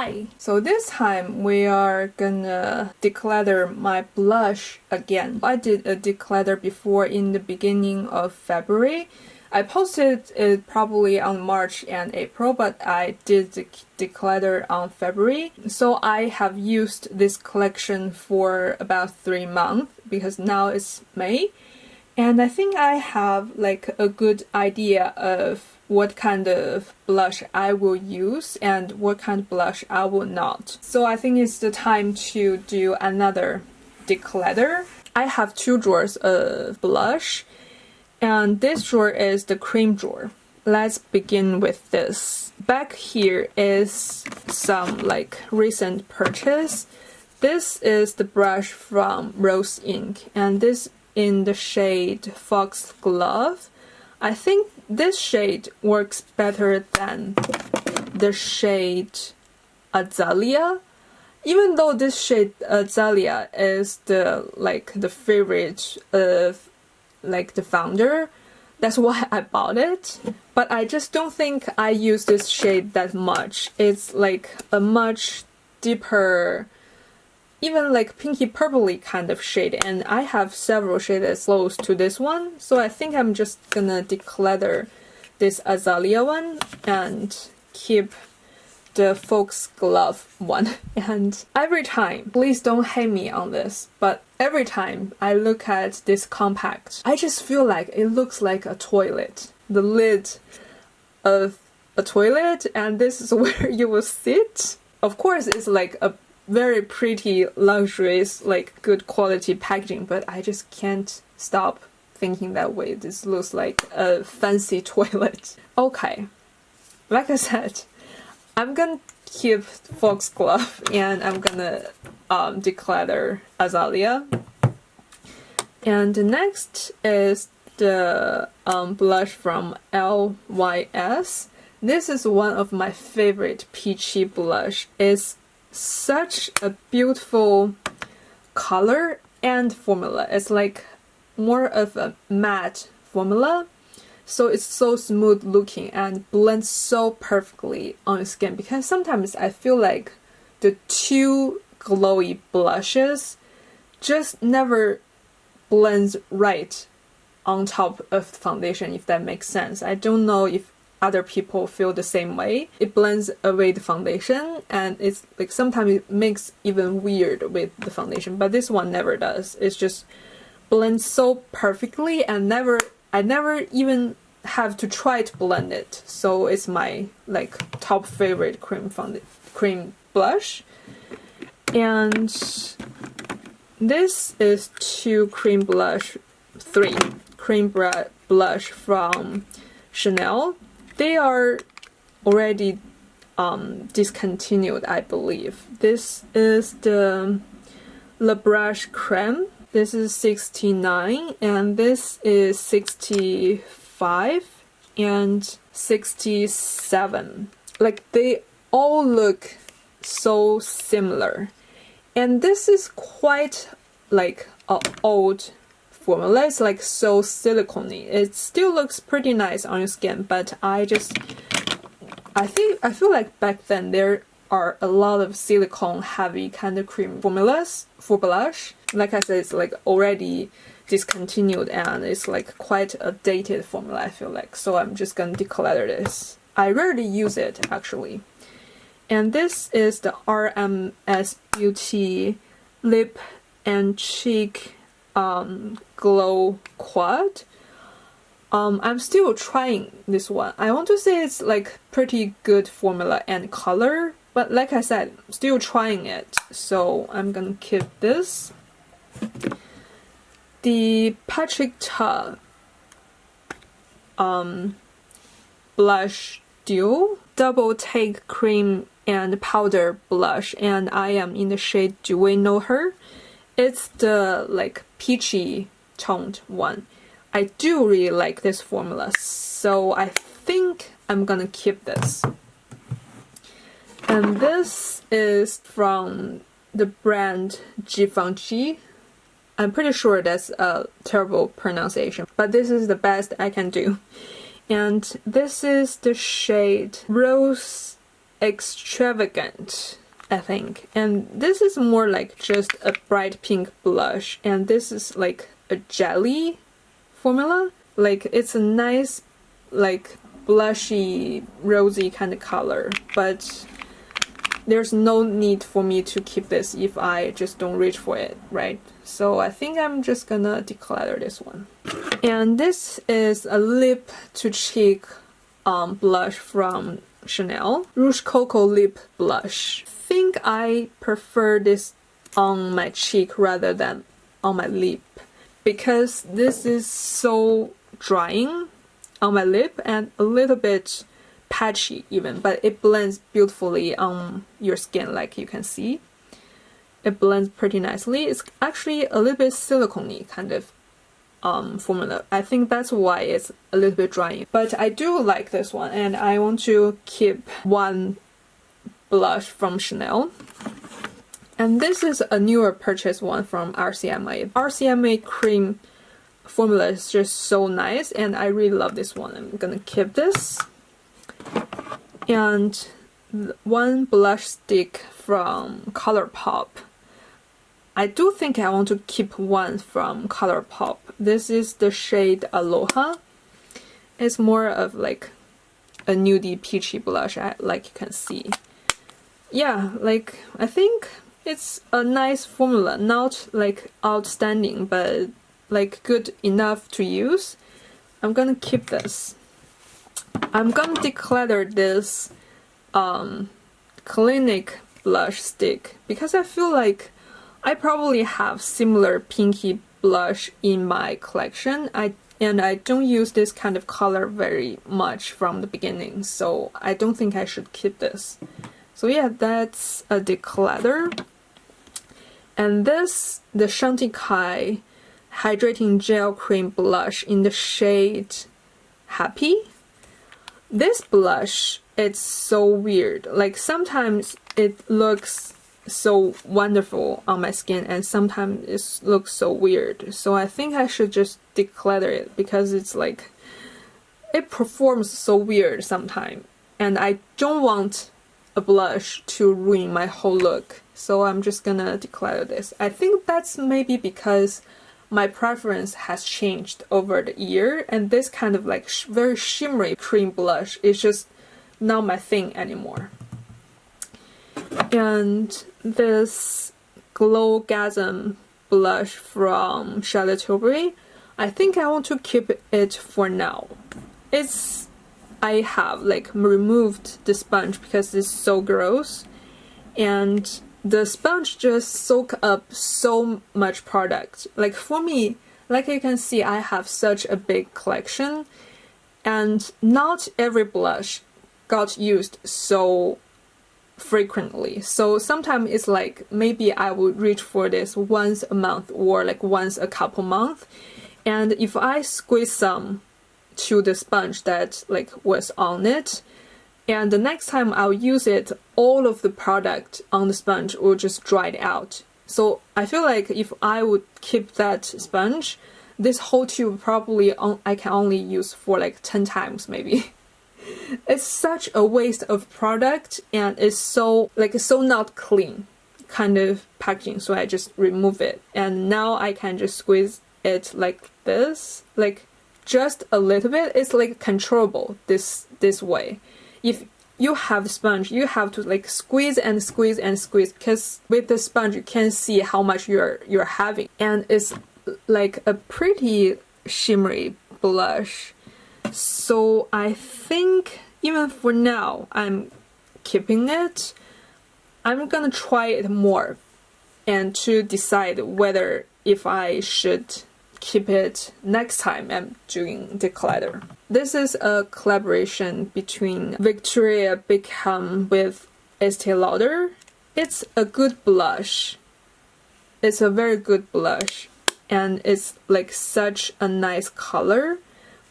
Hi! So this time we are gonna declutter my blush again. I did a declutter before in the beginning of February. I posted it probably on March and April, but I did the declutter on February. So I have used this collection for about 3 months because now it's May. And I think I have like a good idea of what kind of blush I will use and what kind of blush I will not. So I think it's the time to do another declutter. I have 2 drawers of blush, and this drawer is the cream drawer. Let's begin with this. Back here is some like recent purchase. This is the brush from Rose Ink, and this in the shade Foxglove. I think this shade works better than the shade Azalea, even though this shade Azalea is the favorite of the founder. That's why I bought it, but I just don't think I use this shade that much. It's like a much deeper, even like pinky purpley kind of shade, and I have several shades close to this one, so I think I'm just gonna declutter this Azalea one and keep the Foxglove one. And every time, please don't hate me on this, but every time I look at this compact, I just feel like it looks like a toilet. The lid of a toilet, and this is where you will sit. Of course, it's like a very pretty, luxurious, like good quality packaging, but I just can't stop thinking that way. This looks like a fancy toilet. Okay, like I said, I'm gonna keep Foxglove and I'm gonna declutter Azalea. And the next is the blush from LYS. This is one of my favorite peachy blush. It's such a beautiful color and formula. It's like more of a matte formula, so it's so smooth looking and blends so perfectly on your skin, because sometimes I feel like the too glowy blushes just never blends right on top of the foundation, if that makes sense. I don't know if other people feel the same way. It blends away the foundation, and it's like sometimes it makes even weird with the foundation, but this one never does. It's just blends so perfectly, and I never even have to try to blend it. So it's my like top favorite cream blush. And this is 3 cream blush from Chanel. They are already discontinued, I believe. This is the Le Brush Creme. This is 69, and this is 65 and 67. Like, they all look so similar. And this is quite like an old formula. It's like so silicone-y. It still looks pretty nice on your skin, but I feel like back then there are a lot of silicone heavy kind of cream formulas for blush. Like I said, it's like already discontinued, and it's like quite a dated formula, I feel like. So I'm just gonna declutter this. I rarely use it actually. And this is the RMS Beauty Lip and Cheek Glow Quad. I'm still trying this one. I want to say it's like pretty good formula and color, but like I said, still trying it. So I'm gonna keep this. The Patrick Ta blush duo double take cream and powder blush, and I am in the shade Do We Know Her. It's the like peachy toned one. I do really like this formula, so I think I'm gonna keep this. And this is from the brand Givenchy. I'm pretty sure that's a terrible pronunciation, but this is the best I can do. And this is the shade Rose Extravagant, I think. And this is more like just a bright pink blush, and this is like a jelly formula. Like it's a nice like blushy rosy kind of color, but there's no need for me to keep this if I just don't reach for it, right? So I think I'm just gonna declutter this one. And this is a lip to cheek blush from Chanel, Rouge Coco Lip Blush. I think I prefer this on my cheek rather than on my lip, because this is so drying on my lip and a little bit patchy even, but it blends beautifully on your skin, like you can see. It blends pretty nicely. It's actually a little bit silicone-y kind of formula. I think that's why it's a little bit drying. But I do like this one, and I want to keep one blush from Chanel. And this is a newer purchase one from RCMA. RCMA cream formula is just so nice, and I really love this one. I'm gonna keep this. And one blush stick from ColourPop. I do think I want to keep one from ColourPop. This is the shade Aloha. It's more of like a nudie peachy blush, like you can see. Yeah, like I think it's a nice formula, not like outstanding, but like good enough to use. I'm gonna keep this. I'm gonna declutter this Clinique blush stick because I feel like I probably have similar pinky blush in my collection. And I don't use this kind of color very much from the beginning, so I don't think I should keep this. So yeah, that's a declutter. And this, the Chantecaille Hydrating Gel Cream Blush in the shade Happy. This blush, it's so weird. Like sometimes it looks so wonderful on my skin and sometimes it looks so weird. So I think I should just declutter it because it's like, it performs so weird sometimes. And I don't want a blush to ruin my whole look. So I'm just gonna declutter this. I think that's maybe because my preference has changed over the year, and this kind of like very shimmery cream blush is just not my thing anymore. And this Glowgasm blush from Charlotte Tilbury, I think I want to keep it for now. I have like removed the sponge because it's so gross, and the sponge just soak up so much product. Like for me, like you can see, I have such a big collection, and not every blush got used so frequently. So sometimes it's like maybe I would reach for this once a month or like once a couple months, and if I squeeze some to the sponge that like was on it, and the next time I'll use it, all of the product on the sponge will just dry out. So I feel like if I would keep that sponge, this whole tube probably I can only use for like 10 times maybe. It's such a waste of product, and it's so not clean kind of packaging, so I just remove it. And now I can just squeeze it like this, like just a little bit. It's like controllable this way. If you have sponge, you have to like squeeze and squeeze and squeeze, because with the sponge you can see how much you're having, and it's like a pretty shimmery blush. So I think even for now I'm keeping it. I'm gonna try it more and to decide whether if I should keep it next time I'm doing declutter. This is a collaboration between Victoria Beckham with Estee Lauder. It's a good blush. It's a very good blush, and it's like such a nice color.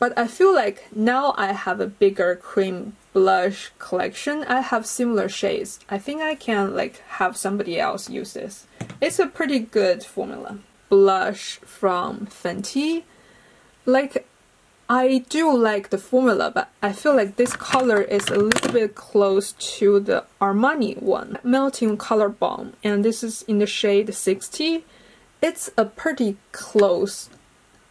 But I feel like now I have a bigger cream blush collection. I have similar shades. I think I can like have somebody else use this. It's a pretty good formula. Blush from Fenty. Like, I do like the formula, but I feel like this color is a little bit close to the Armani one. Melting Color Balm, and this is in the shade 60. It's a pretty close,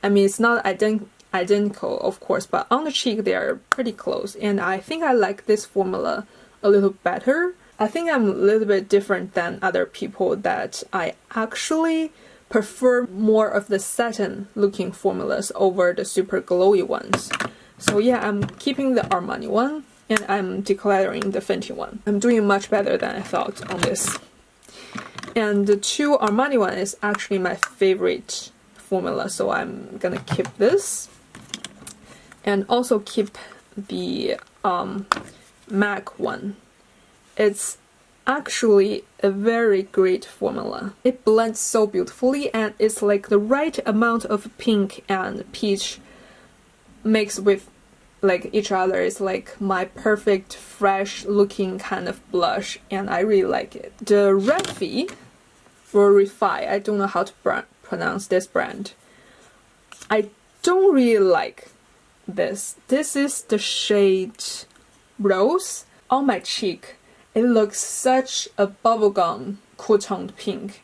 I mean, it's not identical, of course, but on the cheek they are pretty close, and I think I like this formula a little better. I think I'm a little bit different than other people that I actually prefer more of the satin looking formulas over the super glowy ones. So yeah, I'm keeping the Armani one and I'm decluttering the Fenty one. I'm doing much better than I thought on this. And the 2 Armani one is actually my favorite formula, so I'm gonna keep this. And also keep the MAC one. It's actually a very great formula. It blends so beautifully and it's like the right amount of pink and peach mixed with like each other. It's like my perfect fresh looking kind of blush and I really like it. The Refi or Refi, I don't know how to pronounce this brand. I don't really like this. This is the shade Rose. On my cheek it looks such a bubblegum cool toned pink,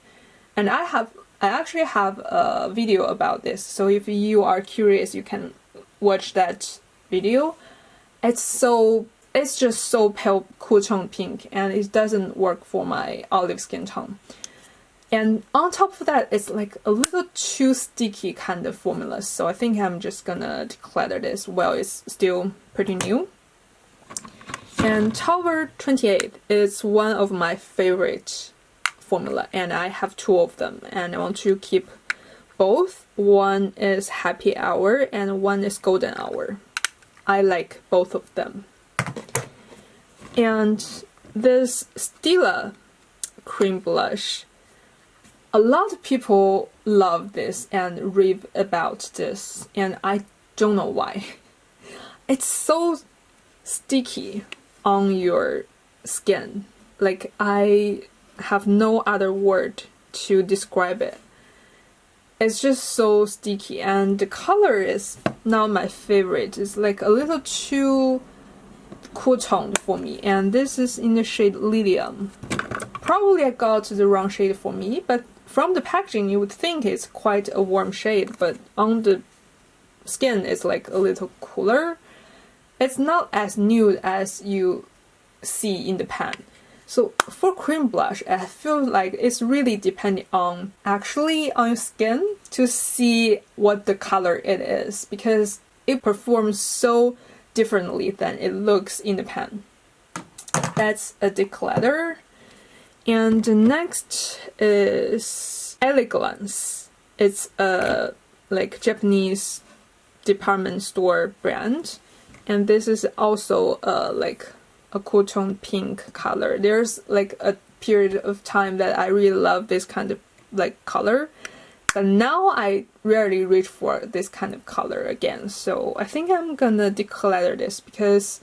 and I actually have a video about this, so if you are curious you can watch that video. It's just so pale cool toned pink and it doesn't work for my olive skin tone. And on top of that, it's like a little too sticky kind of formula, so I think I'm just gonna declutter this while it's still pretty new. And Tower 28 is one of my favorite formula, and I have 2 of them, and I want to keep both. One is Happy Hour and one is Golden Hour. I like both of them. And this Stila cream blush, a lot of people love this and rave about this, and I don't know why. It's so sticky on your skin. Like, I have no other word to describe it. It's just so sticky, and the color is not my favorite. It's like a little too cool toned for me, and this is in the shade Lilium. Probably I got the wrong shade for me, but from the packaging you would think it's quite a warm shade, but on the skin it's like a little cooler. It's not as nude as you see in the pan. So for cream blush, I feel like it's really depending on your skin to see what the color it is, because it performs so differently than it looks in the pan. That's a declutter. And the next is Elegance. It's a like Japanese department store brand, and this is also like a cool tone pink color. There's like a period of time that I really love this kind of like color, but now I rarely reach for this kind of color again, so I think I'm gonna declutter this, because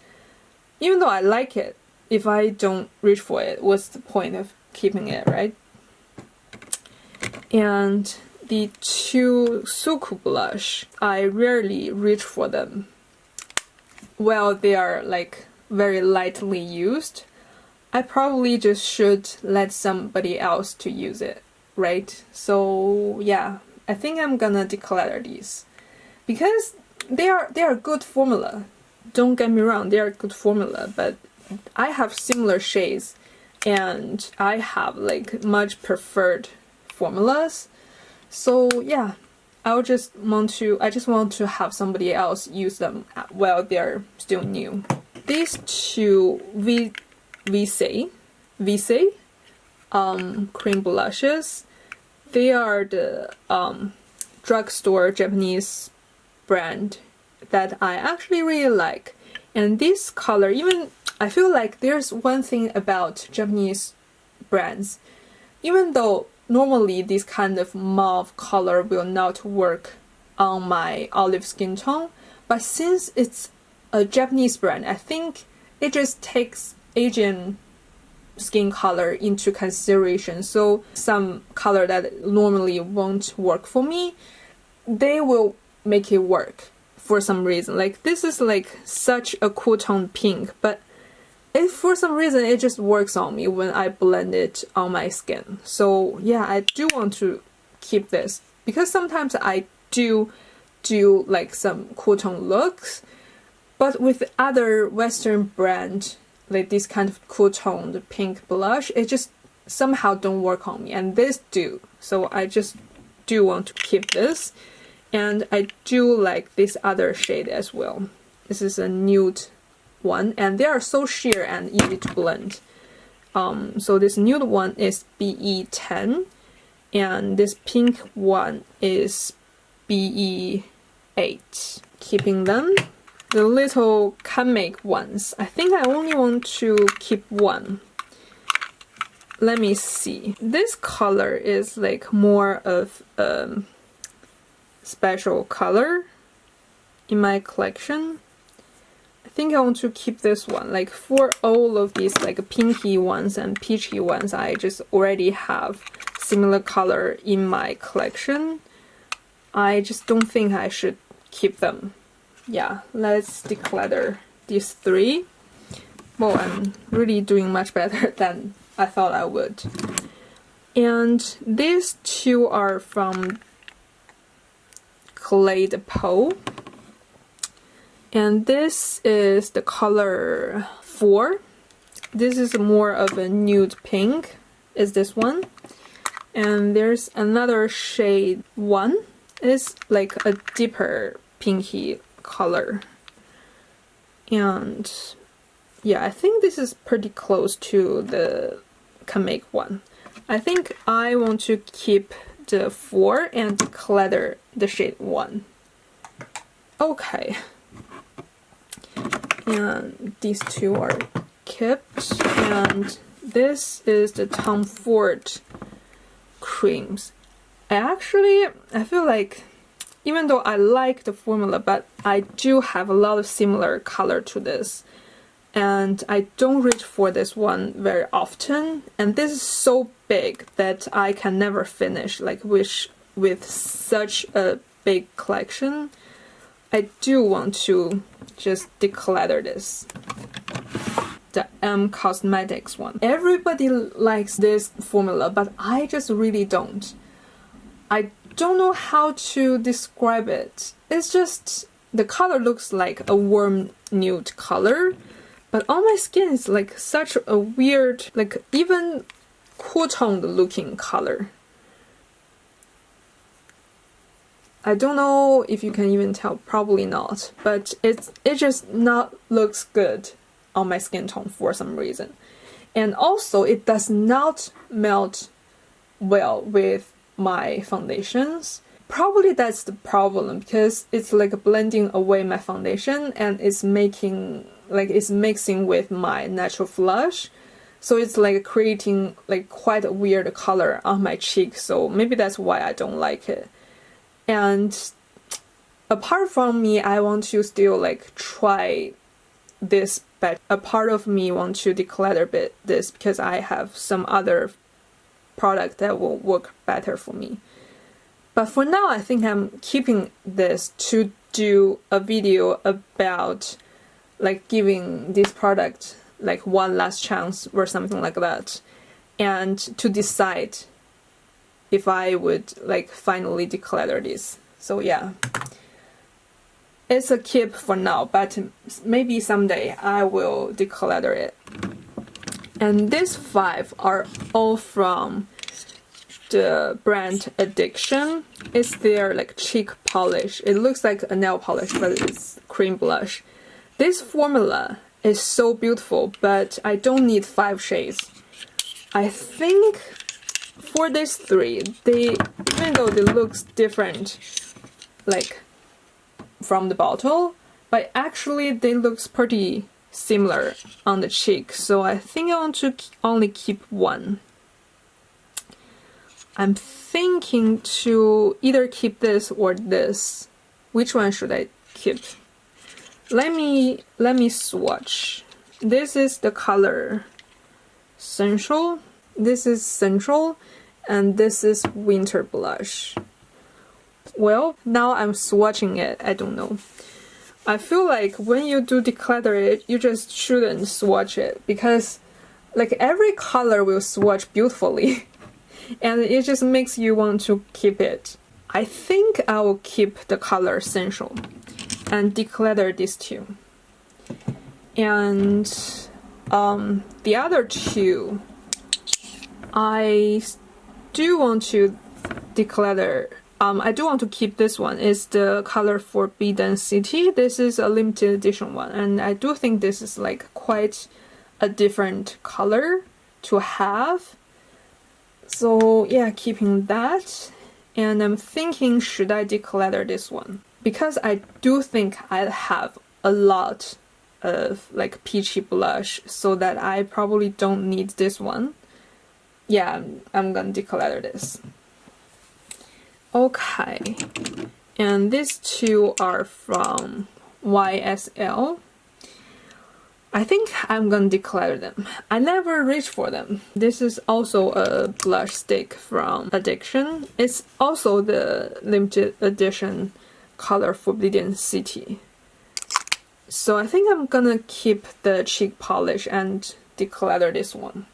even though I like it, if I don't reach for it, what's the point of keeping it, right? And the 2 SUQQU blush, I rarely reach for them. Well, they are like very lightly used. I probably just should let somebody else to use it, right? So yeah, I think I'm gonna declutter these, because they are good formula. Don't get me wrong, they are good formula, but I have similar shades and I have like much preferred formulas. So yeah, I just want to have somebody else use them while they're still new. These 2 Visay cream blushes, they are the drugstore Japanese brand that I actually really like. And this color, even I feel like there's one thing about Japanese brands, even though normally this kind of mauve color will not work on my olive skin tone, but since it's a Japanese brand, I think it just takes Asian skin color into consideration. So some color that normally won't work for me, they will make it work for some reason. Like this is like such a cool tone pink, but for some reason it just works on me when I blend it on my skin. So yeah, I do want to keep this because sometimes I do like some cool tone looks, but with other Western brand, like this kind of cool toned pink blush, it just somehow don't work on me, and this do. So I just do want to keep this, and I do like this other shade as well. This is a nude one, and they are so sheer and easy to blend. So this nude one is BE10, and this pink one is BE8. Keeping them. The little can make ones, I think I only want to keep one. Let me see. This color is like more of a special color in my collection. I think I want to keep this one. Like for all of these like pinky ones and peachy ones, I just already have similar color in my collection. I just don't think I should keep them. Yeah, let's declutter these three. Well, I'm really doing much better than I thought I would. And these two are from Clay de Peau. And this is the color 4. This is more of a nude pink, is this one. And there's another shade 1. It's like a deeper pinky color. And yeah, I think this is pretty close to the can make one. I think I want to keep the 4 and declutter the shade 1. Okay. And these two are kept, and this is the Tom Ford creams. I feel like even though I like the formula, but I do have a lot of similar color to this, and I don't reach for this one very often, and this is so big that I can never finish, like with such a big collection. I do want to just declutter this. The Cosmetics one. Everybody likes this formula, but I just really don't. I don't know how to describe it. It's just the color looks like a warm nude color, but on my skin it's like such a weird, like even cool toned looking color. I don't know if you can even tell, probably not, but it just not looks good on my skin tone for some reason. And also it does not melt well with my foundations. Probably that's the problem, because it's like blending away my foundation and it's mixing with my natural blush. So it's like creating like quite a weird color on my cheek, so maybe that's why I don't like it. And apart from me, I want to still like try this, but a part of me want to declutter this because I have some other product that will work better for me. But for now, I think I'm keeping this to do a video about like giving this product like one last chance or something like that, and to decide if I would like finally declutter this. So yeah, it's a keep for now, but maybe someday I will declutter it. And these 5 are all from the brand Addiction. It's their like cheek polish. It looks like a nail polish, but it's cream blush. This formula is so beautiful, but I don't need 5 shades. I think for these 3, even though they look different like from the bottle, but actually they look pretty similar on the cheek, so I think I want to only keep 1. I'm thinking to either keep this or this. Which one should I keep? Let me swatch. This is the color Central. This is Central, and this is Winter Blush. Well, now I'm swatching it. I don't know. I feel like when you do declutter it, you just shouldn't swatch it, because like every color will swatch beautifully and it just makes you want to keep it. I think I will keep the color Essential and declutter these two. And the other two, I do want to declutter. I do want to keep this one. It's the color Forbidden City. This is a limited edition one, and I do think this is like quite a different color to have. So yeah, keeping that. And I'm thinking, should I declutter this one? Because I do think I have a lot of like peachy blush, so that I probably don't need this one. Yeah, I'm gonna declutter this. Okay, and these two are from YSL. I think I'm gonna declutter them. I never reach for them. This is also a blush stick from Addiction. It's also the limited edition color Forbidden City. So I think I'm gonna keep the cheek polish and declutter this one.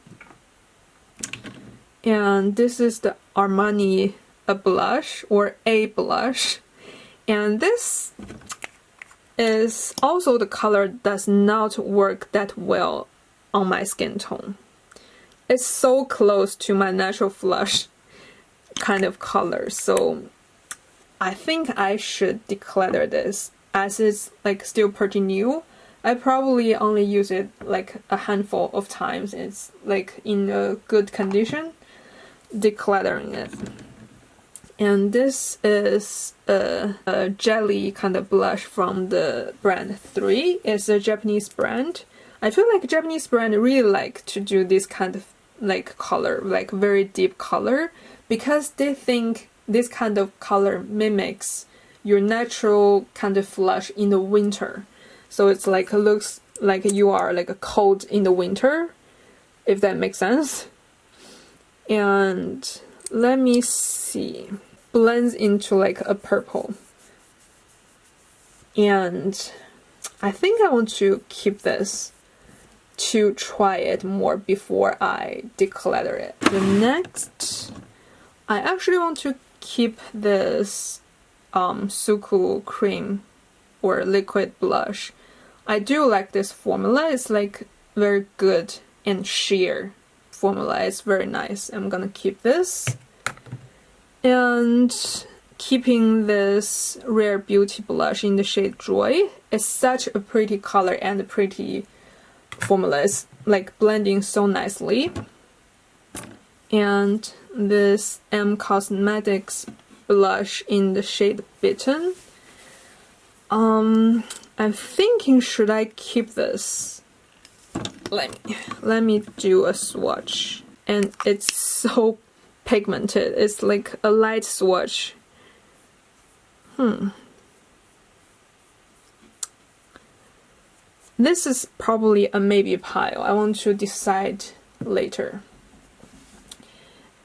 And this is the Armani blush, or a blush. And this is also the color does not work that well on my skin tone. It's so close to my natural flush kind of color, so I think I should declutter this, as it's like still pretty new. I probably only use it like a handful of times. It's like in a good condition. Decluttering it. And this is a jelly kind of blush from the brand 3. It's a Japanese brand. I feel like Japanese brand really like to do this kind of like color, like very deep color, because they think this kind of color mimics your natural kind of flush in the winter. So it's like looks like you are like a cold in the winter, if that makes sense. And let me see. Blends into like a purple. And I think I want to keep this to try it more before I declutter it. The next, I actually want to keep this SUQQU cream or liquid blush. I do like this formula. It's like very good and sheer formula. It's very nice. I'm gonna keep this. And keeping this Rare Beauty blush in the shade Joy. It's such a pretty color and a pretty formula. It's like blending so nicely. And this Cosmetics blush in the shade Bitten. I'm thinking, should I keep this? Let me do a swatch. And it's so pigmented. It's like a light swatch. This is probably a maybe pile. I want to decide later.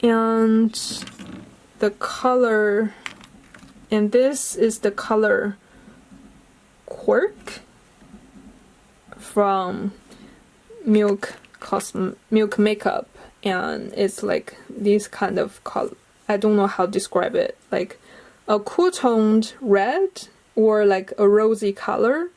And the color, and this is the color Quirk from Milk Makeup, and it's like this kind of color. I don't know how to describe it, like a cool toned red or like a rosy color,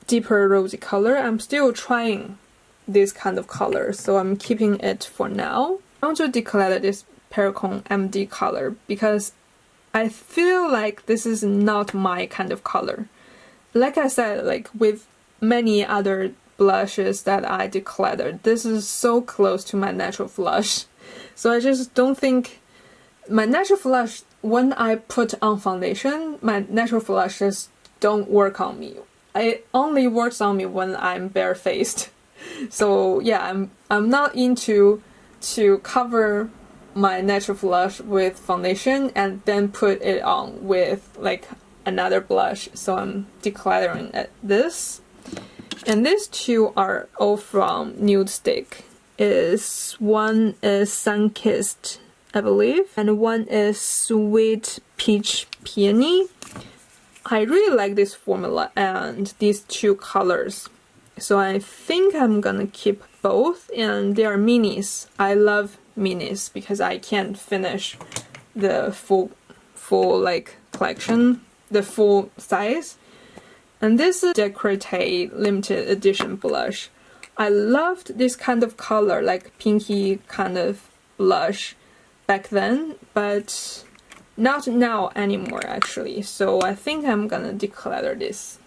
deeper rosy color. I'm still trying this kind of color, so I'm keeping it for now. I want to declutter this Perricone MD color because I feel like this is not my kind of color. Like I said, like with many other blushes that I decluttered, this is so close to my natural flush. So I just don't think my natural flush, when I put on foundation, my natural flush just don't work on me. It only works on me when I'm barefaced. So yeah, I'm not into to cover my natural flush with foundation and then put it on with like another blush. So I'm decluttering this. And these two are all from Nude Stick. One is Sunkissed, I believe, and one is Sweet Peach Peony. I really like this formula and these two colors. So I think I'm gonna keep both, and they are minis. I love minis because I can't finish the full like collection, the full size. And this is Declutter limited edition blush. I loved this kind of color, like pinky kind of blush back then, but not now anymore actually. So I think I'm gonna declutter this.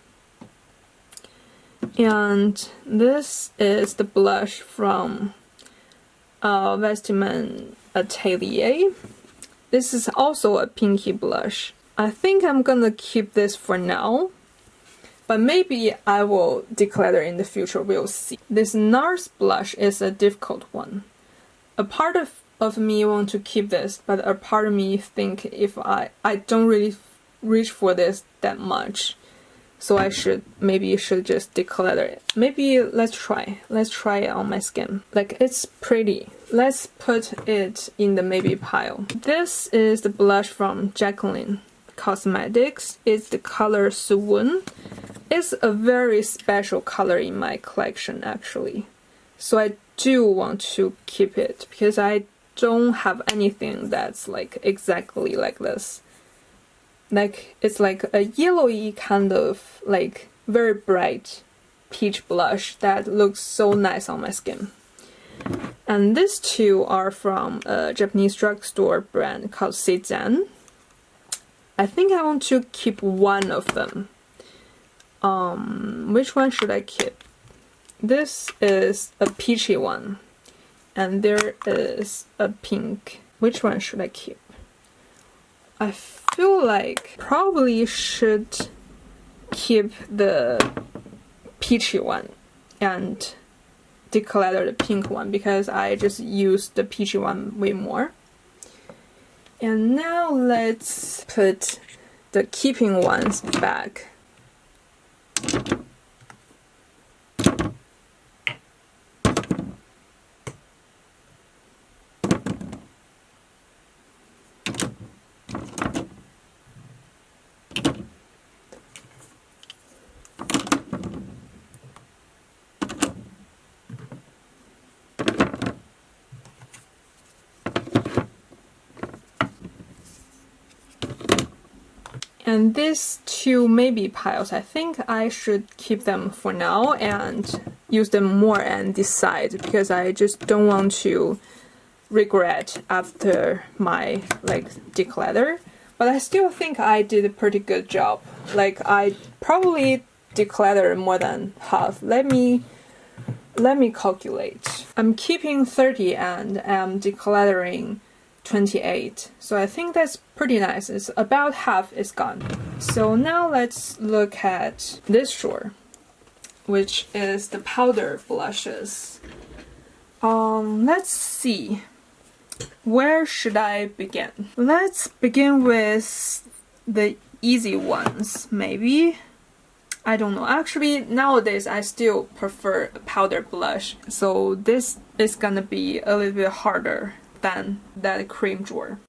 And this is the blush from Vestiment Atelier. This is also a pinky blush. I think I'm gonna keep this for now, but maybe I will declutter in the future, we'll see. This NARS blush is a difficult one. A part of me want to keep this, but a part of me think if I don't really reach for this that much, so I should just declutter it. Maybe let's try it on my skin. Like, it's pretty. Let's put it in the maybe pile. This is the blush from Jacqueline Cosmetics. It's the color Swoon. It's a very special color in my collection actually. So I do want to keep it because I don't have anything that's like exactly like this. Like, it's like a yellowy kind of like very bright peach blush that looks so nice on my skin. And these two are from a Japanese drugstore brand called Seizen. I think I want to keep one of them. Which one should I keep? This is a peachy one, and there is a pink. Which one should I keep? I feel like probably should keep the peachy one and declutter the pink one because I just use the peachy one way more. And now let's put the keeping ones back. And these two maybe piles, I think I should keep them for now and use them more and decide, because I just don't want to regret after my like declutter. But I still think I did a pretty good job. Like, I probably decluttered more than half. Let me calculate. I'm keeping 30 and I'm decluttering 28. So I think that's pretty nice. It's about half is gone. So now let's look at this drawer, which is the powder blushes. Let's see. Where should I begin? Let's begin with the easy ones, maybe. I don't know. Actually, nowadays I still prefer a powder blush. So this is gonna be a little bit harder than that cream drawer.